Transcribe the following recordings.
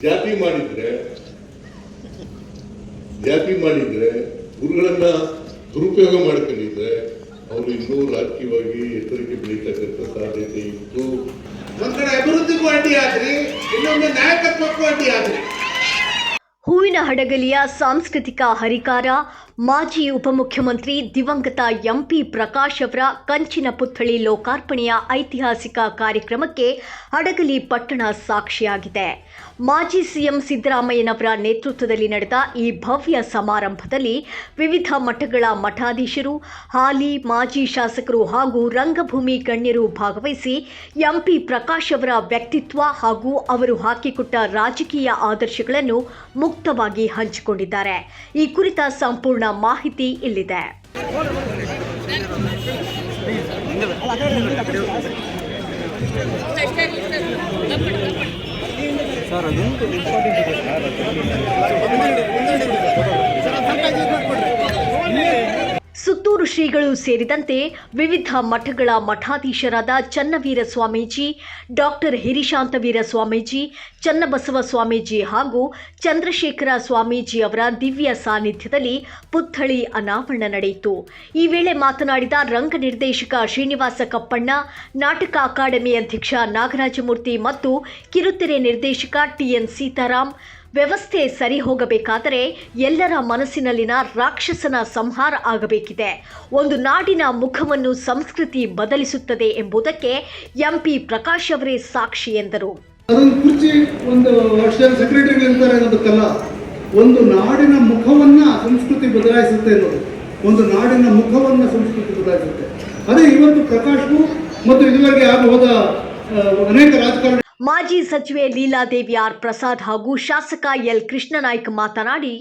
ಜಾತಿ ಮಾಡಿದ್ರೆ ಗುರುಗಳನ್ನ ದುರುಪಯೋಗ ಮಾಡ್ಕೊಂಡಿದ್ರೆ ಅವರು ಇನ್ನೂ ರಾಜಕೀಯವಾಗಿ ಎತ್ತರಕ್ಕೆ ಬೆಳೀತಕ್ಕಂಥ ಸಾಧ್ಯತೆ ಇತ್ತು. ಒಂದ್ ಕಡೆ ಅಭಿವೃದ್ಧಿಗೂ ಅಡ್ಡಿ ಆದ್ರಿ, ಇನ್ನೊಂದು ನಾಯಕತ್ವಕ್ಕೂ ಅಡ್ಡಿ ಆದ್ರಿ. ಹೂವಿನಹಡಗಲಿಯ ಸಾಂಸ್ಕೃತಿಕ ಹರಿಕಾರ ಮಾಜಿ ಉಪಮುಖ್ಯಮಂತ್ರಿ ದಿವಂಗತ ಎಂಪಿ ಪ್ರಕಾಶ್ ಅವರ ಕಂಚಿನ ಪುತ್ಥಳಿ ಲೋಕಾರ್ಪಣೆಯ ಐತಿಹಾಸಿಕ ಕಾರ್ಯಕ್ರಮಕ್ಕೆ ಹಡಗಲಿ ಪಟ್ಟಣ ಸಾಕ್ಷಿಯಾಗಿದೆ. ಮಾಜಿ ಸಿಎಂ ಸಿದ್ದರಾಮಯ್ಯನವರ ನೇತೃತ್ವದಲ್ಲಿ ನಡೆದ ಈ ಭವ್ಯ ಸಮಾರಂಭದಲ್ಲಿ ವಿವಿಧ ಮಠಗಳ ಮಠಾಧೀಶರು, ಹಾಲಿ ಮಾಜಿ ಶಾಸಕರು ಹಾಗೂ ರಂಗಭೂಮಿ ಗಣ್ಯರು ಭಾಗವಹಿಸಿ ಎಂಪಿ ಪ್ರಕಾಶ್ ಅವರ ವ್ಯಕ್ತಿತ್ವ ಹಾಗೂ ಅವರು ಹಾಕಿಕೊಟ್ಟ ರಾಜಕೀಯ ಆದರ್ಶಗಳನ್ನು ಮುಕ್ತವಾಗಿ ಹಂಚಿಕೊಂಡಿದ್ದಾರೆ. ಈ ಕುರಿತ ಸಂಪೂರ್ಣ ಮಾಹಿತಿ ಇಲ್ಲಿದೆ. ಸುತ್ತೂರು ಶ್ರೀಗಳು ಸೇರಿದಂತೆ ವಿವಿಧ ಮಠಗಳ ಮಠಾಧೀಶರಾದ ಚನ್ನವೀರ ಸ್ವಾಮೀಜಿ, ಡಾಕ್ಟರ್ ಹಿರಿಶಾಂತವೀರ ಸ್ವಾಮೀಜಿ, ಚನ್ನಬಸವ ಸ್ವಾಮೀಜಿ ಹಾಗೂ ಚಂದ್ರಶೇಖರ ಸ್ವಾಮೀಜಿ ಅವರ ದಿವ್ಯ ಸಾನ್ನಿಧ್ಯದಲ್ಲಿ ಪುತ್ಥಳಿ ಅನಾವರಣ ನಡೆಯಿತು. ಈ ವೇಳೆ ಮಾತನಾಡಿದ ರಂಗ ನಿರ್ದೇಶಕ ಶ್ರೀನಿವಾಸ ಕಪ್ಪಣ್ಣ, ನಾಟಕ ಅಕಾಡೆಮಿ ಅಧ್ಯಕ್ಷ ನಾಗರಾಜಮೂರ್ತಿ ಮತ್ತು ಕಿರುತೆರೆ ನಿರ್ದೇಶಕ ಟಿಎನ್ ಸೀತಾರಾಮ್, ವ್ಯವಸ್ಥೆ ಸರಿ ಹೋಗಬೇಕಾದರೆ ಎಲ್ಲರ ಮನಸ್ಸಿನಲ್ಲಿನ ರಾಕ್ಷಸನ ಸಂಹಾರ ಆಗಬೇಕಿದೆ. ಒಂದು ನಾಡಿನ ಮುಖವನ್ನು ಸಂಸ್ಕೃತಿ ಬದಲಿಸುತ್ತದೆ ಎಂಬುದಕ್ಕೆ ಎಂಪಿ ಪ್ರಕಾಶ್ ಅವರೇ ಸಾಕ್ಷಿ ಎಂದರು. ಅದೊಂದು ಕುರ್ಚಿ, ಒಂದು ಅಕ್ಷರ ಸೆಕ್ರೆಟರಿ ಇರ್ತಾರೆ ಅನ್ನೋದಕ್ಕಲ್ಲ, ಒಂದು ನಾಡಿನ ಮುಖವನ್ನ ಸಂಸ್ಕೃತಿ ಬದಲಾಯಿಸುತ್ತೆ ಅನ್ನೋದು. ಒಂದು ನಾಡಿನ ಮುಖವನ್ನ ಸಂಸ್ಕೃತಿ ಬದಲಾಯಿಸುತ್ತೆ. ಅದೇ ಇವತ್ತು ಪ್ರಕಾಶ್ಗೂ ಮತ್ತು ಇದುವರೆಗೆ ಆಗಿ ಹೋದ ಅನೇಕ ರಾಜಕಾರಣ. ಮಾಜಿ ಸಚಿವೆ ಲೀಲಾದೇವಿ ಆರ್ ಪ್ರಸಾದ್ ಹಾಗೂ ಶಾಸಕ ಎಲ್ ಕೃಷ್ಣನಾಯ್ಕ ಮಾತನಾಡಿ,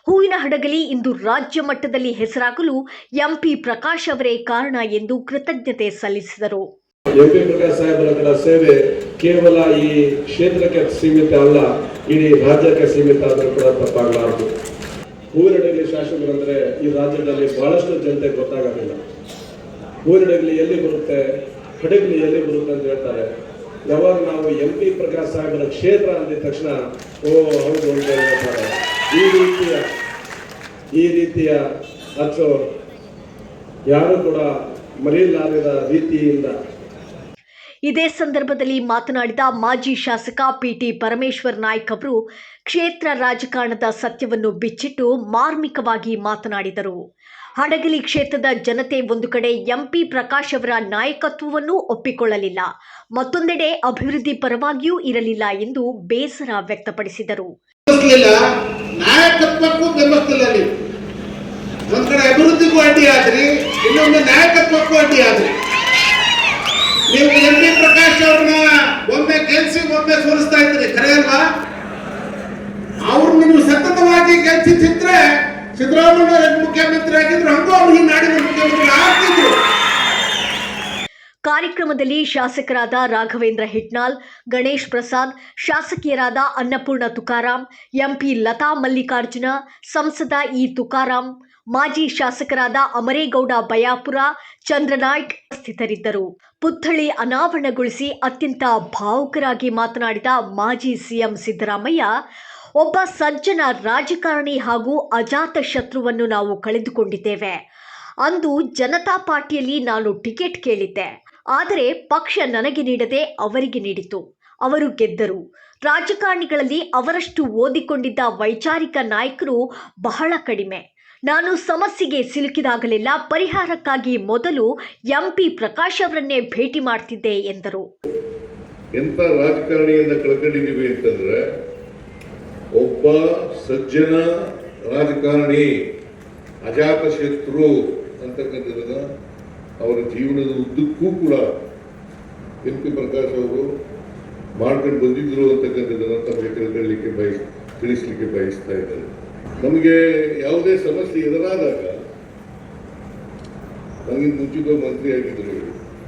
ಹೂವಿನಹಡಗಲಿ ಇಂದು ರಾಜ್ಯ ಮಟ್ಟದಲ್ಲಿ ಹೆಸರಾಗಲು ಎಂಪಿ ಪ್ರಕಾಶ್ ಅವರೇ ಕಾರಣ ಎಂದು ಕೃತಜ್ಞತೆ ಸಲ್ಲಿಸಿದರು. ಎಂಪಿ ಪ್ರಕಾಶ್ ಸಾಹೇಬರ ಸೇವೆ ಕೇವಲ ಈ ಕ್ಷೇತ್ರಕ್ಕೆ ಸೀಮಿತ ಅಲ್ಲ, ಇಡೀ ರಾಜ್ಯಕ್ಕೆ ಸೀಮಿತ ಆದರೂ ಕೂಡ ತಪ್ಪಾಗಲಾರದು. ಹೂವಿನಹಡಗಲಿ ಶಾಸಕರಂದ್ರೆ ಈ ರಾಜ್ಯದಲ್ಲಿ ಬಹಳಷ್ಟು ಜನತೆಗೆ ಗೊತ್ತಾಗೋದಿಲ್ಲ. ಹೂವಿನಹಡಗಲಿ ಎಲ್ಲಿ ಬರುತ್ತೆ, ಹಡಗಲಿ ಎಲ್ಲಿ ಬರುತ್ತೆ ಅಂತ ಹೇಳ್ತಾರೆ. ಯಾವಾಗ ನಾವು ಎಂಪಿ ಪ್ರಕಾಶ್ ಸಾಹೇಬರ ಕ್ಷೇತ್ರ ಅಂದಿದ ತಕ್ಷಣ ಹೌದು ಅಂತ ಹೇಳ್ತಾರೆ. ಈ ರೀತಿಯ ಅಚ್ಚು ಯಾರು ಕೂಡ ಮರೆಯಲಾಗದ ರೀತಿಯಿಂದ. ಇದೇ ಸಂದರ್ಭದಲ್ಲಿ ಮಾತನಾಡಿದ ಮಾಜಿ ಶಾಸಕ ಪಿಟಿ ಪರಮೇಶ್ವರ್ ನಾಯ್ಕ್ ಅವರು ಕ್ಷೇತ್ರ ರಾಜಕಾರಣದ ಸತ್ಯವನ್ನು ಬಿಚ್ಚಿಟ್ಟು ಮಾರ್ಮಿಕವಾಗಿ ಮಾತನಾಡಿದರು. ಹಡಗಲಿ ಕ್ಷೇತ್ರದ ಜನತೆ ಒಂದು ಕಡೆ ಎಂಪಿ ಪ್ರಕಾಶ್ ಅವರ ನಾಯಕತ್ವವನ್ನು ಒಪ್ಪಿಕೊಳ್ಳಲಿಲ್ಲ, ಮತ್ತೊಂದೆಡೆ ಅಭಿವೃದ್ಧಿ ಪರವಾಗಿಯೂ ಇರಲಿಲ್ಲ ಎಂದು ಬೇಸರ ವ್ಯಕ್ತಪಡಿಸಿದರು. ನಾಯಕತ್ವಕ್ಕೂ ಬೆಂಬಲಿಸಲಿಲ್ಲ ನೀವು. ಒಂದ್ ಕಡೆ ಅಭಿವೃದ್ಧಿಗೂ ಅಡ್ಡಿ ಆದ್ರಿ, ಇನ್ನೊಂದು ನಾಯಕತ್ವಕ್ಕೂ ಅಡ್ಡಿ ಆದ್ರಿ. ನೀವು ಎಂಪಿ ಪ್ರಕಾಶ್ ಅವ್ರನ್ನ ಒಮ್ಮೆ ಗೆಲ್ಸಿ ಒಮ್ಮೆ ಸೋಲಿಸ್ತಾ ಇದ್ರಿ, ಖರೆ ಅಲ್ವಾ? ಅವ್ರು ನೀವು ಸತತವಾಗಿ ಗೆಲ್ಸಿದ್ರೆ ಸಿದ್ದರಾಮಯ್ಯ ಮುಖ್ಯಮಂತ್ರಿ ಆಗಿದ್ರು, ಹಂಗೂ ಅವ್ರು ಈ ನಾಡಿನ ಮುಖ್ಯಮಂತ್ರಿ ಆಗ್ತಿದ್ರು. ಕಾರ್ಯಕ್ರಮದಲ್ಲಿ ಶಾಸಕರಾದ ರಾಘವೇಂದ್ರ ಹಿಟ್ನಾಳ್, ಗಣೇಶ್ ಪ್ರಸಾದ್, ಶಾಸಕಿಯರಾದ ಅನ್ನಪೂರ್ಣ ತುಕಾರಾಂ, ಎಂಪಿ ಲತಾ ಮಲ್ಲಿಕಾರ್ಜುನ, ಸಂಸದ ಇ ತುಕಾರಾಂ, ಮಾಜಿ ಶಾಸಕರಾದ ಅಮರೇಗೌಡ ಬಯಾಪುರ, ಚಂದ್ರನಾಯ್ಕ್ ಉಪಸ್ಥಿತರಿದ್ದರು. ಪುತ್ಥಳಿ ಅನಾವರಣಗೊಳಿಸಿ ಅತ್ಯಂತ ಭಾವುಕರಾಗಿ ಮಾತನಾಡಿದ ಮಾಜಿ ಸಿಎಂ ಸಿದ್ದರಾಮಯ್ಯ, ಒಬ್ಬ ಸಜ್ಜನ ರಾಜಕಾರಣಿ ಹಾಗೂ ಅಜಾತ ಶತ್ರುವನ್ನು ನಾವು ಕಳೆದುಕೊಂಡಿದ್ದೇವೆ. ಅಂದು ಜನತಾ ಪಾರ್ಟಿಯಲ್ಲಿ ನಾನು ಟಿಕೆಟ್ ಕೇಳಿದ್ದೆ, ಆದರೆ ಪಕ್ಷ ನನಗೆ ನೀಡದೆ ಅವರಿಗೆ ನೀಡಿತು. ಅವರು ಗೆದ್ದರು. ರಾಜಕಾರಣಿಗಳಲ್ಲಿ ಅವರಷ್ಟು ಓದಿಕೊಂಡಿದ್ದ ವೈಚಾರಿಕ ನಾಯಕರು ಬಹಳ ಕಡಿಮೆ. ನಾನು ಸಮಸ್ಯೆಗೆ ಸಿಲುಕಿದಾಗಲೆಲ್ಲ ಪರಿಹಾರಕ್ಕಾಗಿ ಮೊದಲು ಎಂಪಿ ಪ್ರಕಾಶ್ ಅವರನ್ನೇ ಭೇಟಿ ಮಾಡ್ತಿದ್ದೆ ಎಂದರು. ಎಂತ ರಾಜಕಾರಣಿಯಿಂದ ಕಳ್ಕೊಂಡಿದ್ದೀವಿ ಅಂತಂದ್ರೆ, ಒಬ್ಬ ಸಜ್ಜನ ರಾಜಕಾರಣಿ, ಅಜಾತ ಶತ್ರು ಅಂತಕ್ಕಂಥದ್ದನ್ನ ಅವರ ಜೀವನದ ಉದ್ದಕ್ಕೂ ಕೂಡ ಎಂಪಿ ಪ್ರಕಾಶ್ ಅವರು ಮಾಡ್ಕೊಂಡು ಬಂದಿದ್ರು ಅಂತಕ್ಕಂಥದ್ದನ್ನ ತಮಗೆ ತಿಳಿಸ್ಲಿಕ್ಕೆ ಬಯಸ್ತಾ ಇದ್ದಾರೆ. ನಮಗೆ ಯಾವುದೇ ಸಮಸ್ಯೆ ಎದುರಾದಾಗ, ನನಗಿಂತ ಮುಂಚಿತ ಮಂತ್ರಿ ಆಗಿದ್ರು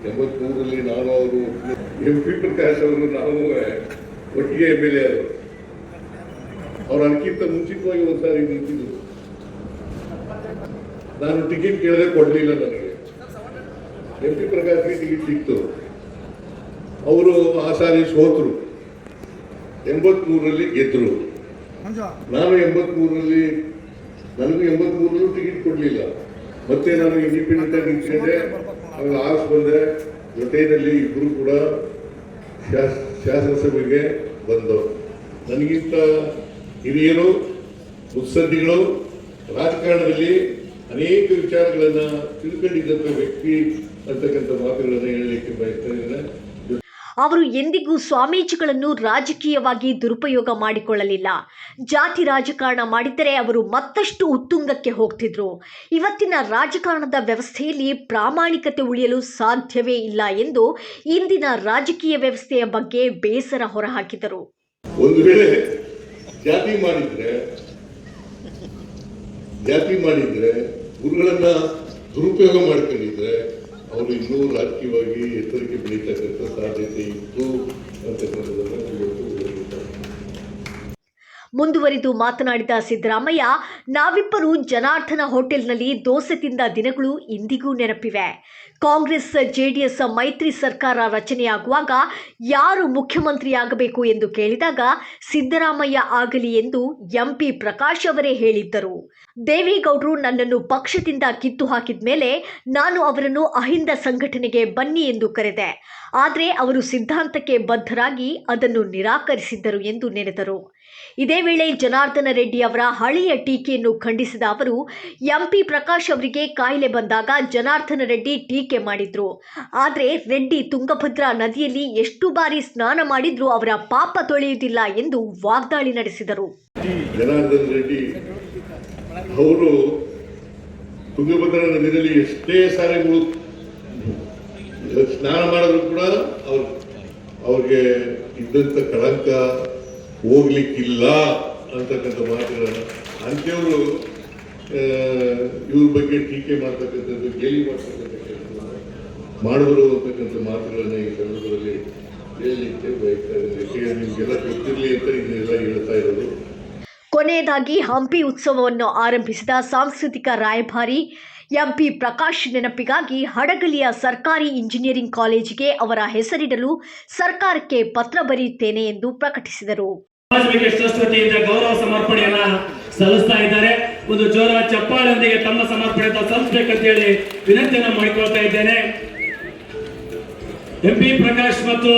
83ರಲ್ಲಿ, ನಾನು ಅವರು ಎಂಪಿ ಪ್ರಕಾಶ್ ಅವರು ನಾವು ಒಟ್ಟಿಗೆ MLA ಆದರು. ಅವ್ರು ಅದಕ್ಕಿಂತ ಮುಂಚಿತವಾಗಿ ಒಂದ್ಸಾರಿ ನಿಂತಿದ್ರು. ನಾನು ಟಿಕೆಟ್ ಕೇಳಿದ್ರೆ ಕೊಡಲಿಲ್ಲ, ನನಗೆ ಎಂಪಿ ಪ್ರಕಾಶ್ಗೆ ಟಿಕೆಟ್ ಸಿಕ್ತು. ಅವರು ಆ ಸಾರಿ ಸೋತರು. 83ರಲ್ಲಿ ಗೆದ್ರು. ನಾನು 83ರಲ್ಲಿ ನನಗೂ 83ರಲ್ಲೂ ಟಿಕೆಟ್ ಕೊಡಲಿಲ್ಲ. ಮತ್ತೆ ನಾನು ಇಂಡಿಪೆಂಡೆಂಟ್ ಆಗಿ ನಿಂತ್ಕೊಂಡೆ. ಆಮೇಲೆ ಆರ್ಸ್ ಬಂದೆ. ಜೊತೆಯಲ್ಲಿ ಇಬ್ಬರು ಕೂಡ ಶಾಸನಸಭೆಗೆ ಬಂದವು. ನನಗಿಂತ ಹಿರಿಯರು, ಮುತ್ಸದ್ದಿಗಳು, ರಾಜಕಾರಣದಲ್ಲಿ ಅನೇಕ ವಿಚಾರಗಳನ್ನ ತಿಳ್ಕೊಂಡಿದ್ದಂಥ ವ್ಯಕ್ತಿ ಅಂತಕ್ಕಂಥ ಮಾತುಗಳನ್ನು ಹೇಳಲಿಕ್ಕೆ ಬಯಸ್ತೇನೆ. ಅವರು ಎಂದಿಗೂ ಸ್ವಾಮೀಜಿಗಳನ್ನು ರಾಜಕೀಯವಾಗಿ ದುರುಪಯೋಗ ಮಾಡಿಕೊಳ್ಳಲಿಲ್ಲ. ಜಾತಿ ರಾಜಕಾರಣ ಮಾಡಿದ್ದರೆ ಅವರು ಮತ್ತಷ್ಟು ಉತ್ತುಂಗಕ್ಕೆ ಹೋಗ್ತಿದ್ರು. ಇವತ್ತಿನ ರಾಜಕಾರಣದ ವ್ಯವಸ್ಥೆಯಲ್ಲಿ ಪ್ರಾಮಾಣಿಕತೆ ಉಳಿಯಲು ಸಾಧ್ಯವೇ ಇಲ್ಲ ಎಂದು ಇಂದಿನ ರಾಜಕೀಯ ವ್ಯವಸ್ಥೆಯ ಬಗ್ಗೆ ಬೇಸರ ಹೊರಹಾಕಿದರು. ಒಂದು ವೇಳೆ ಜಾತಿ ಮಾಡಿದ್ರೆ ಗುರುಗಳನ್ನ ದುರುಪಯೋಗ ಮಾಡ್ಕೊಂಡಿದ್ರೆ ಅವರು ಇನ್ನೂ ರಾಜಕೀಯವಾಗಿ ಎತ್ತರಕ್ಕೆ ಬೆಳೀತಕ್ಕಂಥ ಸಾಧ್ಯತೆ ಇತ್ತು ಅಂತಕ್ಕಂಥದ್ದನ್ನು ಮುಂದುವರಿದು ಮಾತನಾಡಿದ ಸಿದ್ದರಾಮಯ್ಯ, ನಾವಿಬ್ಬರು ಜನಾರ್ದನ ಹೋಟೆಲ್ನಲ್ಲಿ ದೋಸೆ ತಿಂದ ದಿನಗಳು ಇಂದಿಗೂ ನೆನಪಿವೆ. ಕಾಂಗ್ರೆಸ್ ಜೆಡಿಎಸ್ ಮೈತ್ರಿ ಸರ್ಕಾರ ರಚನೆಯಾಗುವಾಗ ಯಾರು ಮುಖ್ಯಮಂತ್ರಿಯಾಗಬೇಕು ಎಂದು ಕೇಳಿದಾಗ ಸಿದ್ದರಾಮಯ್ಯ ಆಗಲಿ ಎಂದು ಎಂಪಿ ಪ್ರಕಾಶ್ ಅವರೇ ಹೇಳಿದ್ದರು. ದೇವೇಗೌಡರು ನನ್ನನ್ನು ಪಕ್ಷದಿಂದ ಕಿತ್ತು ಹಾಕಿದ ಮೇಲೆ ನಾನು ಅವರನ್ನು ಅಹಿಂದ ಸಂಘಟನೆಗೆ ಬನ್ನಿ ಎಂದು ಕರೆದೆ. ಆದರೆ ಅವರು ಸಿದ್ಧಾಂತಕ್ಕೆ ಬದ್ಧರಾಗಿ ಅದನ್ನು ನಿರಾಕರಿಸಿದ್ದರು ಎಂದು ನೆನೆದರು. ಇದೇ ವೇಳೆ ಜನಾರ್ದನ ರೆಡ್ಡಿ ಅವರ ಹಳೆಯ ಟೀಕೆಯನ್ನು ಖಂಡಿಸಿದ ಅವರು, ಎಂಪಿ ಪ್ರಕಾಶ್ ಅವರಿಗೆ ಕಾಯಿಲೆ ಬಂದಾಗ ಜನಾರ್ದನ ರೆಡ್ಡಿ ಟೀಕೆ ಮಾಡಿದ್ರು. ಆದರೆ ರೆಡ್ಡಿ ತುಂಗಭದ್ರಾ ನದಿಯಲ್ಲಿ ಎಷ್ಟು ಬಾರಿ ಸ್ನಾನ ಮಾಡಿದ್ರೂ ಅವರ ಪಾಪ ತೊಳೆಯುವುದಿಲ್ಲ ಎಂದು ವಾಗ್ದಾಳಿ ನಡೆಸಿದರು. ಜನಾರ್ದನ ರೆಡ್ಡಿ ಅವರು ತುಂಗಭದ್ರಾ ನದಿಯಲ್ಲಿ ಎಷ್ಟೇ ಸಾರಿ ಸ್ನಾನ ಮಾಡಿದ್ರು ಕೂಡ ಅವ್ರಿಗೆ ಇದ್ದಂಥ ಕಳಂಕ ಹೋಗ್ಲಿಕ್ಕಿಲ್ಲ ಅಂತಕ್ಕಂಥ ಮಾತುಗಳನ್ನ ಅಂತ್ಯವರು ಇವ್ರ ಬಗ್ಗೆ ಟೀಕೆ ಮಾಡ್ತಕ್ಕಂಥದ್ದು, ಗೇಲಿ ಮಾಡ್ತಕ್ಕಂಥ ಮಾಡಿದ್ರು ಅಂತಕ್ಕಂಥ ಮಾತುಗಳನ್ನ ಈ ಸಂದರ್ಭದಲ್ಲಿ ಹೇಳಲಿಕ್ಕೆ ಬಯಸ್ತಾ ಇದ್ದಾರೆ. ನಿಮ್ಗೆಲ್ಲ ಗೊತ್ತಿರಲಿ ಅಂತ ಇದನ್ನೆಲ್ಲ ಹೇಳ್ತಾ ಇರೋದು. ಕೊನೆಯದಾಗಿ ಹಂಪಿ ಉತ್ಸವವನ್ನು ಆರಂಭಿಸಿದ ಸಾಂಸ್ಕೃತಿಕ ರಾಯಭಾರಿ ಎಂಪಿ ಪ್ರಕಾಶ್ ನೆನಪಿಗಾಗಿ ಹಡಗಲಿಯ ಸರ್ಕಾರಿ ಇಂಜಿನಿಯರಿಂಗ್ ಕಾಲೇಜಿಗೆ ಅವರ ಹೆಸರಿಡಲು ಸರ್ಕಾರಕ್ಕೆ ಪತ್ರ ಬರೆಯುತ್ತೇನೆ ಎಂದು ಪ್ರಕಟಿಸಿದರು. ವತಿಯಿಂದ ಗೌರವ ಸಮರ್ಪಣೆಯನ್ನ ಸಲ್ಲಿಸ್ತಾ ಇದ್ದಾರೆ. ಒಂದು ಜೋರಾದ ಚಪ್ಪಾಳೆಯೊಂದಿಗೆ ತಮ್ಮ ಸಮರ್ಪಣೆಯನ್ನು ಸಲ್ಲಿಸಬೇಕಂತ ಹೇಳಿ ವಿನಂತಿಯನ್ನು ಮಾಡಿಕೊಳ್ತಾ ಇದ್ದೇನೆ. ಎಂಪಿ ಪ್ರಕಾಶ್ ಮತ್ತು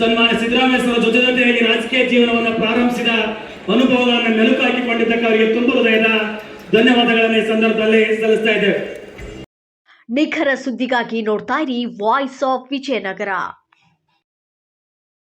ಸನ್ಮಾನ್ಯ ಸಿದ್ದರಾಮಯ್ಯ ಜೊತೆಯಾಗಿ ರಾಜಕೀಯ ಜೀವನವನ್ನು ಪ್ರಾರಂಭಿಸಿದ ಅನುಭವಗಳನ್ನು ಮೆಲುಕು ಹಾಕಿಕೊಂಡಿದ್ದಕ್ಕೆ ಅವರಿಗೆ ತುಂಬ ಹೃದಯದ ಧನ್ಯವಾದಗಳನ್ನು ಈ ಸಂದರ್ಭದಲ್ಲಿ ಸಲ್ಲಿಸ್ತಾ ಇದ್ದೇವೆ. ನಿಖರ ಸುದ್ದಿಗಾಗಿ ನೋಡ್ತಾ ಇರಿ ವಾಯ್ಸ್ ಆಫ್ ವಿಜಯನಗರ.